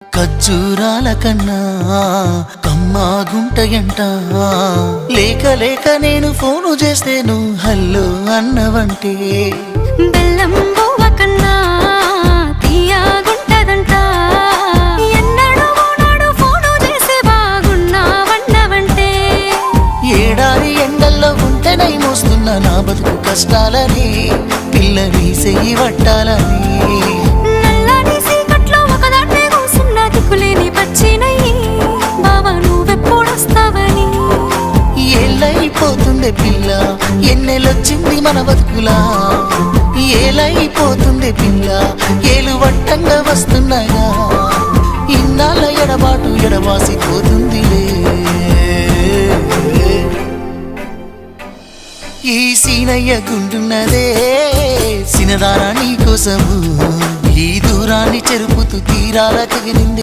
ఖర్జూరాల కన్నా కమ్మాగుంటయంట లేక లేక నేను ఫోను చేస్తే నువ్వు హల్లో అన్నవంటే బెల్లం బువ్వ కన్నా తీయగుంటదంట ఎన్నడూ నాడు ఫోను చేసి బాగున్నావన్నవంటే ఏడాది ఎండల్లో ఉంటేనై మోస్తున్న నా బతుకు కష్టాలని పిల్లని చెయ్యి పట్టాలని ఏలైపోతుండే పిల్ల ఎన్నెలొచ్చింది మన బతుకులా ఏలైపోతుండే పిల్ల ఏలు వట్టంగా వస్తున్నాగా ఇన్నాళ్ళ ఎడబాటు ఎడవాసిపోతుందిలే ఈ సీనయ్య గుంటున్నదే సినదారా నీ కోసము ఈ దూరాన్ని చెరుపుతూ తీరాల తెగిరింది